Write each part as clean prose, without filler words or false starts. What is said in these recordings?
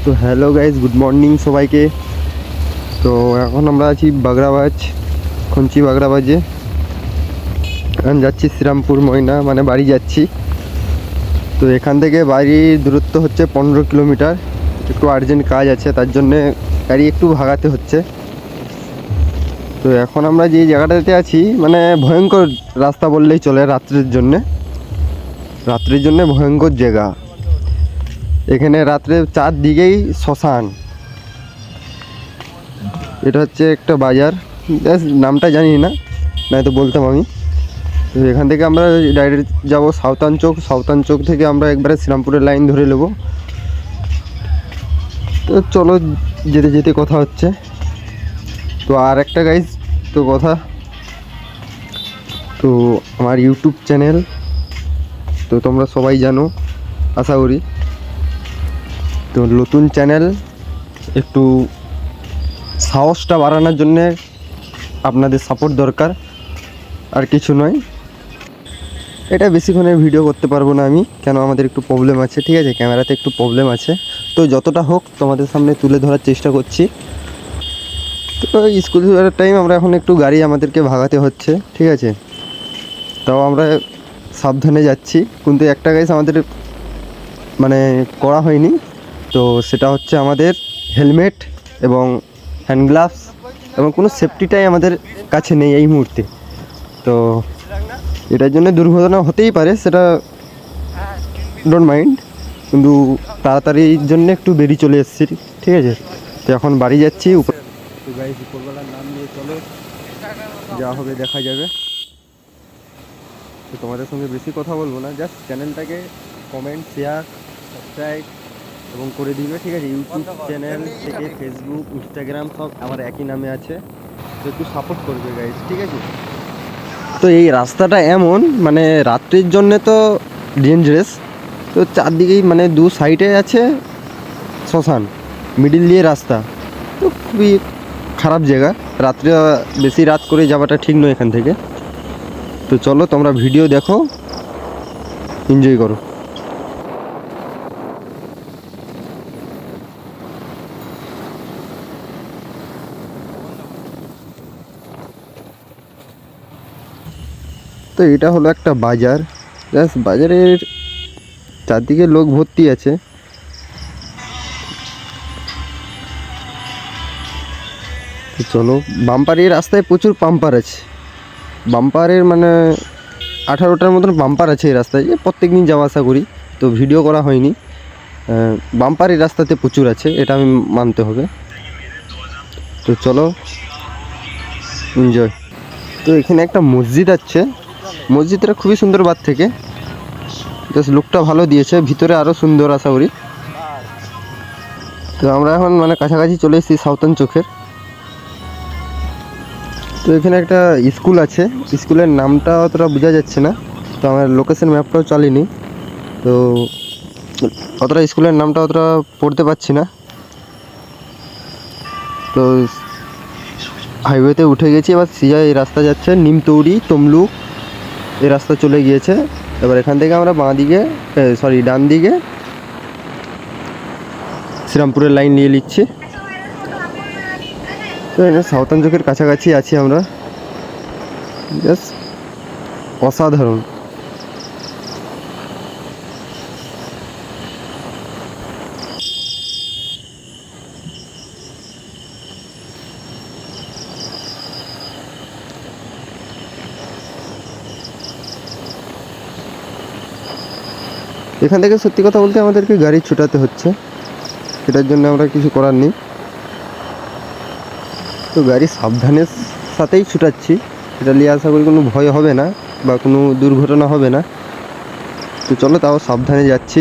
তো hello guys, good morning সবাইকে। তো এখন আমরা আছি বাগড়াবাজ, খঞ্চি বাগড়াবাজে। এখন যাচ্ছি শ্রীরামপুর ময়না, মানে বাড়ি যাচ্ছি। তো এখান থেকে বাড়ির দূরত্ব হচ্ছে 15 কিলোমিটার। একটু আর্জেন্ট কাজ আছে, তার জন্যে গাড়ি একটু ভাগাতে হচ্ছে। তো এখন আমরা যে জায়গাটাতে আছি, মানে ভয়ঙ্কর রাস্তা বললেই চলে। রাত্রের জন্যে ভয়ঙ্কর জায়গা। এখানে রাত্রে চারদিকেই শ্মশান। এটা হচ্ছে একটা বাজার, নামটা জানি না, নয়তো বলতাম আমি। তো এখান থেকে আমরা ডাইরেক্ট যাব সাউথান চৌক থেকে আমরা একবারে শ্রীরামপুরের লাইন ধরে নেব। তো চলো, যেতে যেতে কথা হচ্ছে। তো আর একটা গাইজ তো কথা, তো আমার ইউটিউব চ্যানেল তো তোমরা সবাই জানো আশা করি। তো নতুন চ্যানেল, একটু সাহসটা বাড়ানোর জন্যে আপনাদের সাপোর্ট দরকার, আর কিছু নয়। এটা বেশিক্ষণের ভিডিও করতে পারবো না আমি, কেন আমাদের একটু প্রবলেম আছে, ঠিক আছে, ক্যামেরাতে একটু প্রবলেম আছে। তো যতটা হোক তোমাদের সামনে তুলে ধরার চেষ্টা করছি। তো স্কুল যাওয়ার টাইম আমরা এখন একটু গাড়ি আমাদেরকে ভাগাতে হচ্ছে, ঠিক আছে। তাও আমরা সাবধানে যাচ্ছি, কিন্তু একটা গাইস আমাদের মানে করা হয়নি। তো সেটা হচ্ছে আমাদের হেলমেট এবং হ্যান্ড গ্লাভস এবং কোনো সেফটিটাই আমাদের কাছে নেই এই মুহূর্তে। তো এটার জন্য দুর্ঘটনা হতেই পারে, সেটা ডোন্ট মাইন্ড, কিন্তু তাড়াতাড়ির জন্য একটু বেরিয়ে চলে এসেছি, ঠিক আছে। তো এখন বাড়ি যাচ্ছি। তো গাইস, উপরবেলার নাম নিয়ে চলো, যা হবে দেখা যাবে। তো তোমাদের সঙ্গে বেশি কথা বলবো না, জাস্ট চ্যানেলটাকে কমেন্ট, শেয়ার, সাবস্ক্রাইব এবং করে দিবে, ঠিক আছে। ইউটিউব চ্যানেল থেকে ফেসবুক, ইনস্টাগ্রাম সব আমার একই নামে আছে। তো একটু সাপোর্ট করবে গাইস, ঠিক আছে। তো এই রাস্তাটা এমন, মানে রাত্রির জন্যে তো ডেঞ্জারাস। তো চারদিকেই মানে দু সাইডে আছে শ্মশান, মিডিল দিয়ে রাস্তা। তো খুবই খারাপ জায়গা, রাত্রে বেশি রাত করে যাওয়াটা ঠিক নয় এখান থেকে। তো চলো, তোমরা ভিডিও দেখো, এনজয় করো। তো এটা হলো একটা বাজার, জাস্ট বাজারের চারদিকে লোক ভর্তি আছে। তো চলো, বাম্পারের রাস্তায় প্রচুর পাম্পার আছে। বাম্পারের মানে 18টার মতন বাম্পার আছে এই রাস্তায়, যে প্রত্যেক দিন যাওয়া আসা করি। তো ভিডিও করা হয়নি। বাম্পার এই রাস্তাতে প্রচুর আছে, এটা আমি মানতে হবে। তো চলো, এনজয়। তো এখানে একটা মসজিদ আছে, মসজিদটা খুবই সুন্দর বাদ থেকে, জাস্ট লুকটা ভালো দিয়েছে, ভিতরে আরও সুন্দর আশা করি। তো আমরা এখন মানে কাছাকাছি চলে এসেছি সাউথান চোখের। তো এখানে একটা স্কুল আছে, স্কুলের নামটা অতটা বোঝা যাচ্ছে না, তো আমার লোকেশন ম্যাপটাও চালিনি। তো অতটা স্কুলের নামটা অতটা পড়তে পারছি না। তো হাইওয়েতে উঠে গেছি, এবার সিধা এই রাস্তা যাচ্ছে নিমতৌড়ি তমলুক, এই রাস্তা চলে গিয়েছে। এবার এখান থেকে আমরা ডান দিকে শ্রীরামপুরের লাইন নিয়ে নিচ্ছি। তো সাউথান চোখের কাছাকাছি আছি আমরা, জাস্ট অসাধারণ। এখান থেকে সত্যি কথা বলতে আমাদেরকে গাড়ি ছুটাতে হচ্ছে, এটার জন্য আমরা কিছু করার নেই। তো গাড়ি সাবধানের সাথেই ছুটাচ্ছি, এটা নিয়ে আশা করি কোনো ভয় হবে না বা কোনো দুর্ঘটনা হবে না। তো চলো, তাও সাবধানে যাচ্ছি।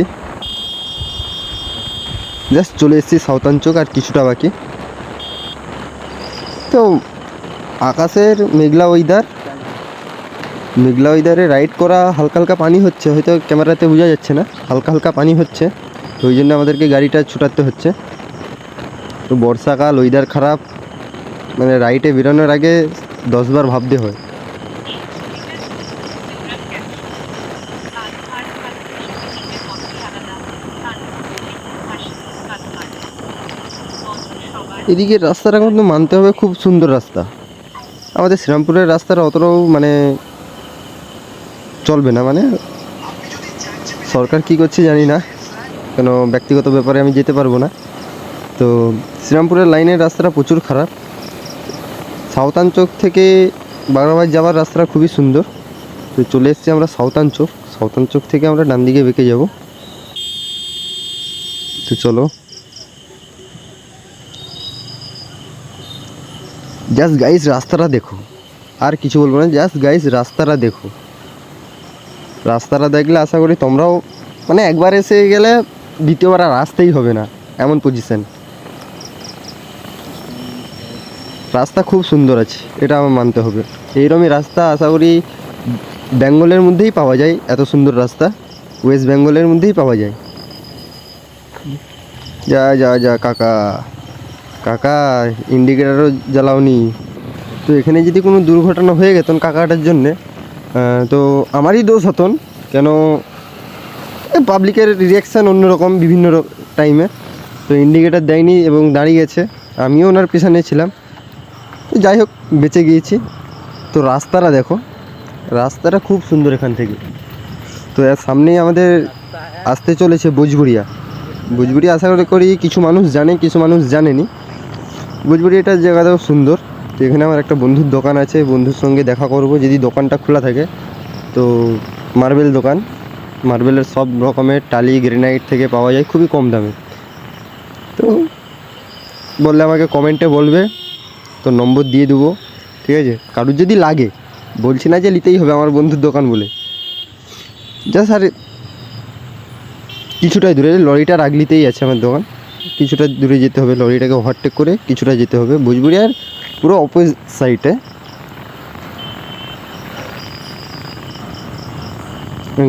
জাস্ট চলে এসেছি সাউথান চোখ, আর কিছুটা বাকি। তো আকাশের মেঘলা ওয়েদারে রাইড করা, হালকা হালকা পানি হচ্ছে, হয়তো ক্যামেরাতে বোঝা যাচ্ছে না, হালকা হালকা পানি হচ্ছে। তো ওই জন্য আমাদেরকে গাড়িটা ছুটাতে হচ্ছে। তো বর্ষাকাল, ওয়েদার খারাপ, মানে রাইডে বেরোনোর আগে 10বার ভাবতে হয়। এদিকে রাস্তাটা কিন্তু মানতে হবে খুব সুন্দর রাস্তা। আমাদের শ্রীরামপুরের রাস্তাটা অতটাও মানে চলবে না, মানে সরকার কি করছে জানি না, কেন ব্যক্তিগত ব্যাপারে আমি যেতে পারবো না। তো শ্রীরামপুরের লাইনের রাস্তাটা প্রচুর খারাপ। সাঁওতানচক থেকে বাগড়াবাড়ি যাওয়ার রাস্তাটা খুবই সুন্দর। তো চলে এসেছি আমরা সাঁওতানচক থেকে আমরা ডান দিকে বেঁকে যাব। তো চলো, জাস্ট গাইস রাস্তাটা দেখো, আর কিছু বলবো না, জাস্ট গাইস রাস্তাটা দেখো। রাস্তাটা দেখলে আশা করি তোমরাও মানে একবার এসে গেলে দ্বিতীয়বার আর আসতেই হবে না, এমন পজিশন। রাস্তা খুব সুন্দর আছে, এটা আমার মানতে হবে। এইরকমই রাস্তা আশা করি বেঙ্গলের মধ্যেই পাওয়া যায়, এত সুন্দর রাস্তা ওয়েস্ট বেঙ্গলের মধ্যেই পাওয়া যায়। যা যা যা কাকা, কাকা ইন্ডিকেটারও জ্বালাওনি। তো এখানে যদি কোনো দুর্ঘটনা হয়ে গেতন কাকাটার জন্যে, তো আমারই দোষ হতন, কেন পাবলিকের রিয়াকশান অন্যরকম বিভিন্ন টাইমে। তো ইন্ডিকেটার দেয়নি এবং দাঁড়িয়ে গেছে, আমিও ওনার পেছনে ছিলাম। তো যাই হোক বেঁচে গিয়েছি। তো রাস্তাটা দেখো, রাস্তাটা খুব সুন্দর এখান থেকে। তো এর সামনেই আমাদের আসতে চলেছে ভোজপুরিয়া। ভোজপুরিয়া আশা করি কিছু মানুষ জানে, কিছু মানুষ জানেনি। ভোজপুরিয়াটার জায়গাটাও সুন্দর। তো এখানে আমার একটা বন্ধুর দোকান আছে, বন্ধুর সঙ্গে দেখা করব যদি দোকানটা খোলা থাকে। তো মার্বেল দোকান, মার্বেলের সব রকমের টালি গ্রেনাইট থেকে পাওয়া যায় খুবই কম দামে। তো বললে আমাকে কমেন্টে বলবে, তো নম্বর দিয়ে দেবো, ঠিক আছে? কারোর যদি লাগে, বলছি না যে নিতেই হবে আমার বন্ধুর দোকান বলে। জাস্ট আর কিছুটা দূরে লরিটা রাগলিতেই আছে আমার দোকান, কিছুটা দূরে যেতে হবে, লরিটাকে ওভারটেক করে কিছুটা যেতে হবে। ভোজপুরিয়ার পুরো অপোজিট সাইডে।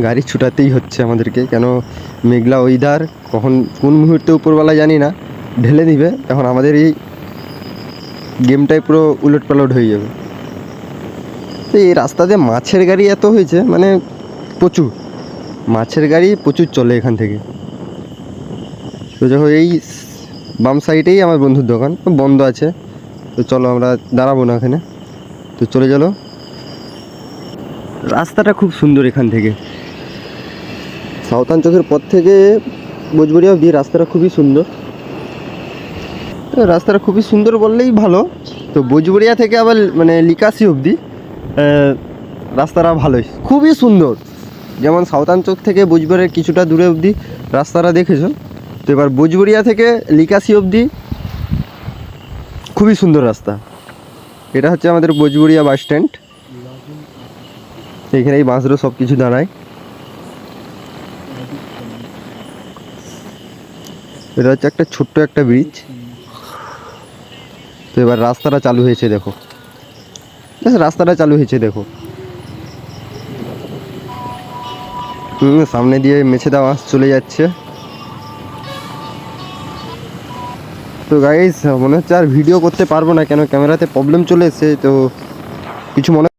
গাড়ি ছুটাতেই হচ্ছে আমাদেরকে, কেন মেঘলা ওয়েদার, কখন কোন মুহূর্তে উপরওয়ালা জানি না ঢেলে দিবে। এখন আমাদের এই গেমটাই পুরো উলট পালট হয়ে যাবে। তো এই রাস্তাতে মাছের গাড়ি এত হয়েছে, মানে প্রচুর মাছের গাড়ি প্রচুর চলে এখান থেকে। তো দেখো এই বাম সাইডেই আমার বন্ধুর দোকান, বন্ধ আছে। তো চলো আমরা দাঁড়াবো না এখানে, তো চলে চলো। রাস্তাটা খুব সুন্দর এখান থেকে, সাঁওতানচকের পর থেকে ভোজপুরিয়া অবধি রাস্তাটা খুবই সুন্দর। তো রাস্তাটা খুবই সুন্দর বললেই ভালো। তো ভোজপুরিয়া থেকে আবার মানে লিকাশি অবধি রাস্তাটা ভালোই, খুবই সুন্দর। যেমন সাঁওতানচক থেকে ভোজপুরের কিছুটা দূরে অবধি রাস্তাটা দেখেছো, তো এবার ভোজপুরিয়া থেকে লিকাশি অবধি খুবই সুন্দর রাস্তা। এটা হচ্ছে আমাদের ভোজপুরিয়া বাস স্ট্যান্ড, এইখানেই বাসগুলো সব কিছু দাঁড়ায়। এটা হচ্ছে একটা ছোট্ট একটা ব্রিজ। তো এবার রাস্তাটা চালু হয়েছে দেখো, রাস্তাটা চালু হয়েছে দেখো। সামনে দিয়ে মেছেদা বাস চলে যাচ্ছে। তো গাইস মনে হচ্ছে আর ভিডিও করতে পারবো না, কেন ক্যামেরাতে প্রবলেম চলে এসেছে। তো কিছু মনে